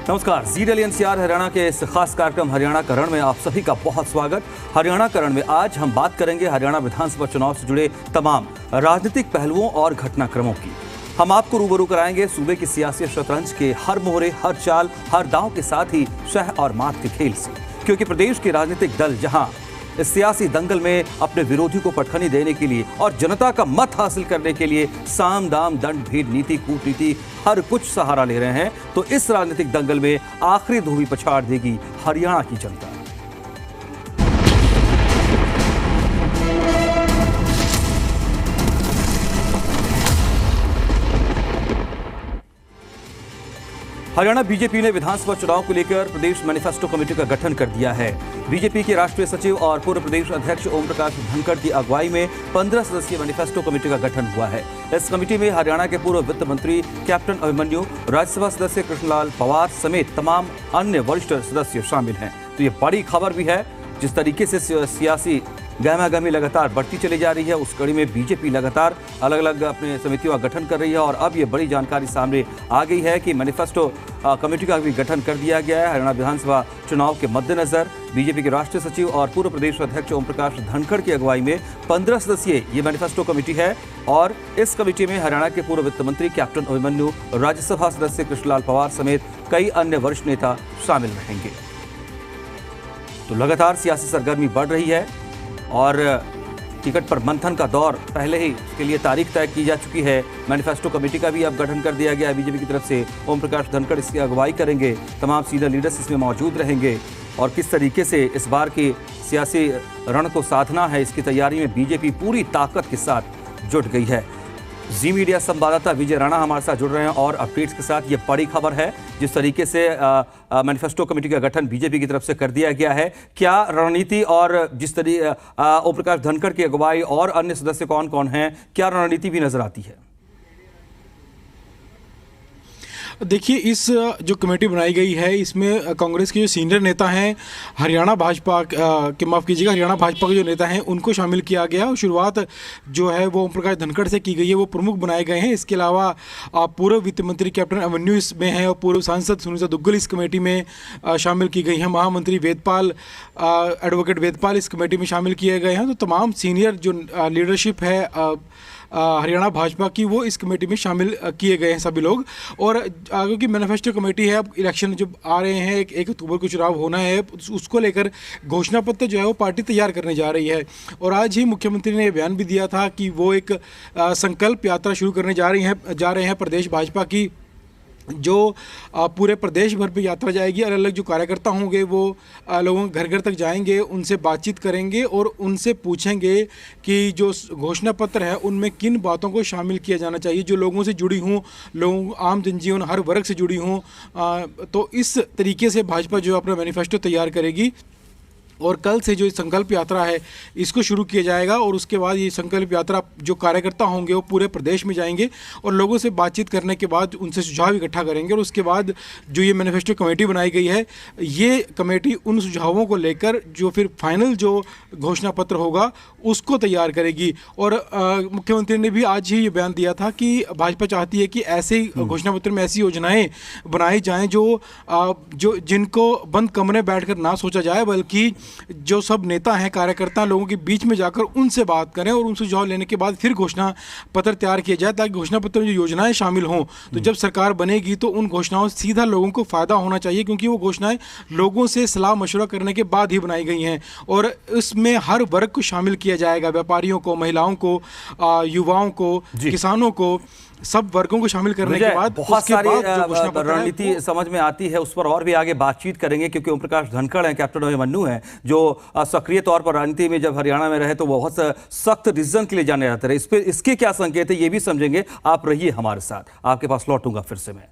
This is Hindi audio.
नमस्कार, जी डेली एनसीआर हरियाणा के इस खास कार्यक्रम हरियाणा करण में आप सभी का बहुत स्वागत। हरियाणा करण में आज हम बात करेंगे हरियाणा विधानसभा चुनाव से जुड़े तमाम राजनीतिक पहलुओं और घटनाक्रमों की। हम आपको रूबरू कराएंगे सूबे की सियासी शतरंज के हर मोहरे, हर चाल, हर दांव के साथ ही शह और मात के खेल से, क्योंकि प्रदेश के राजनीतिक दल जहां इस सियासी दंगल में अपने विरोधी को पटखनी देने के लिए और जनता का मत हासिल करने के लिए साम दाम दंड भेद नीति कूटनीति हर कुछ सहारा ले रहे हैं, तो इस राजनीतिक दंगल में आखिरी धोबी पछाड़ देगी हरियाणा की जनता। हरियाणा बीजेपी ने विधानसभा चुनाव को लेकर प्रदेश मैनिफेस्टो कमेटी का गठन कर दिया है। बीजेपी के राष्ट्रीय सचिव और पूर्व प्रदेश अध्यक्ष ओम प्रकाश धनखड़ की अगुवाई में 15 सदस्यीय मैनिफेस्टो कमेटी का गठन हुआ है। इस कमेटी में हरियाणा के पूर्व वित्त मंत्री कैप्टन अभिमन्यु, राज्यसभा सदस्य कृष्णलाल पंवार समेत तमाम अन्य वरिष्ठ सदस्य शामिल हैं। तो ये बड़ी खबर भी है। जिस तरीके से सियासी गहमागहमी लगातार बढ़ती चली जा रही है, उस कड़ी में बीजेपी लगातार अलग अलग अपने समितियों का गठन कर रही है और अब ये बड़ी जानकारी सामने आ गई है कि मैनिफेस्टो कमेटी का भी गठन कर दिया गया है। हरियाणा विधानसभा चुनाव के मद्देनजर बीजेपी के राष्ट्रीय सचिव और पूर्व प्रदेश अध्यक्ष ओम प्रकाश धनखड़ की अगुवाई में 15 सदस्यीय ये मैनिफेस्टो कमेटी है और इस कमेटी में हरियाणा के पूर्व वित्त मंत्री कैप्टन अभिमन्यु, राज्यसभा सदस्य कृष्णलाल पंवार समेत कई अन्य वरिष्ठ नेता शामिल रहेंगे। तो लगातार सियासी सरगर्मी बढ़ रही है और टिकट पर मंथन का दौर पहले ही इसके लिए तारीख तय की जा चुकी है। मैनिफेस्टो कमेटी का भी अब गठन कर दिया गया है बीजेपी की तरफ से। ओम प्रकाश धनखड़ इसकी अगुवाई करेंगे, तमाम सीनियर लीडर्स इसमें मौजूद रहेंगे और किस तरीके से इस बार की सियासी रण को साधना है, इसकी तैयारी में बीजेपी पूरी ताकत के साथ जुट गई है। जी मीडिया संवाददाता विजय राणा हमारे साथ जुड़ रहे हैं और अपडेट्स के साथ। ये बड़ी खबर है जिस तरीके से मैनिफेस्टो कमेटी का गठन बीजेपी की तरफ से कर दिया गया है। क्या रणनीति और जिस तरीके ओम प्रकाश धनखड़ की अगुवाई और अन्य सदस्य कौन कौन हैं, क्या रणनीति भी नजर आती है? देखिए, इस जो कमेटी बनाई गई है इसमें कांग्रेस के जो सीनियर नेता हैं, हरियाणा भाजपा के माफ़ कीजिएगा हरियाणा भाजपा के जो नेता हैं उनको शामिल किया गया और शुरुआत जो है वो ओम प्रकाश धनखड़ से की गई है, वो प्रमुख बनाए गए हैं। इसके अलावा पूर्व वित्त मंत्री कैप्टन अभिमन्यु इसमें हैं और पूर्व सांसद सुनीता दुग्गल इस कमेटी में शामिल की गई हैं। महामंत्री वेदपाल, एडवोकेट वेदपाल इस कमेटी में शामिल किए गए हैं। तो तमाम सीनियर जो लीडरशिप है हरियाणा भाजपा की, वो इस कमेटी में शामिल किए गए हैं सभी लोग। और क्योंकि मैनिफेस्टो कमेटी है, अब इलेक्शन जब आ रहे हैं, 1 अक्टूबर को चुनाव होना है, उसको लेकर घोषणा पत्र जो है वो पार्टी तैयार करने जा रही है। और आज ही मुख्यमंत्री ने बयान भी दिया था कि वो एक संकल्प यात्रा शुरू करने जा रहे हैं प्रदेश भाजपा की, जो पूरे प्रदेश भर पे यात्रा जाएगी। अलग अलग जो कार्यकर्ता होंगे वो लोगों के घर घर तक जाएंगे, उनसे बातचीत करेंगे और उनसे पूछेंगे कि जो घोषणा पत्र है उनमें किन बातों को शामिल किया जाना चाहिए जो लोगों से जुड़ी हों, लोगों आम जनजीवन हर वर्ग से जुड़ी हों। तो इस तरीके से भाजपा जो अपना मैनिफेस्टो तैयार करेगी और कल से जो संकल्प यात्रा है इसको शुरू किया जाएगा। और उसके बाद ये संकल्प यात्रा जो कार्यकर्ता होंगे वो पूरे प्रदेश में जाएंगे और लोगों से बातचीत करने के बाद उनसे सुझाव इकट्ठा करेंगे। और उसके बाद जो ये मैनिफेस्टो कमेटी बनाई गई है, ये कमेटी उन सुझावों को लेकर जो फिर फाइनल जो घोषणा पत्र होगा उसको तैयार करेगी। और मुख्यमंत्री ने भी आज ही ये बयान दिया था कि भाजपा चाहती है कि ऐसे घोषणा पत्र में ऐसी योजनाएँ बनाई जाएँ जो जिनको बंद कमरे बैठ कर ना सोचा जाए, बल्कि जो सब नेता हैं, कार्यकर्ता लोगों के बीच में जाकर उनसे बात करें और उनसे सुझाव लेने के बाद फिर घोषणा पत्र तैयार किया जाए, ताकि घोषणा पत्र में जो योजनाएं शामिल हों तो जब सरकार बनेगी तो उन घोषणाओं से सीधा लोगों को फायदा होना चाहिए, क्योंकि वो घोषणाएं लोगों से सलाह मशवरा करने के बाद ही बनाई गई हैं। और इसमें हर वर्ग को शामिल किया जाएगा, व्यापारियों को, महिलाओं को, युवाओं को, किसानों को, सब वर्गों को शामिल करने के बाद बहुत सारी रणनीति समझ में आती है। उस पर और भी आगे बातचीत करेंगे, क्योंकि ओम प्रकाश धनखड़ हैं, कैप्टन अभिमन्यु हैं, जो सक्रिय तौर पर राजनीति में जब हरियाणा में रहे तो बहुत सख्त डिसीजन के लिए जाने जाते रहे। इस पर इसके क्या संकेत है ये भी समझेंगे। आप रहिए हमारे साथ, आपके पास लौटूंगा फिर से मैं।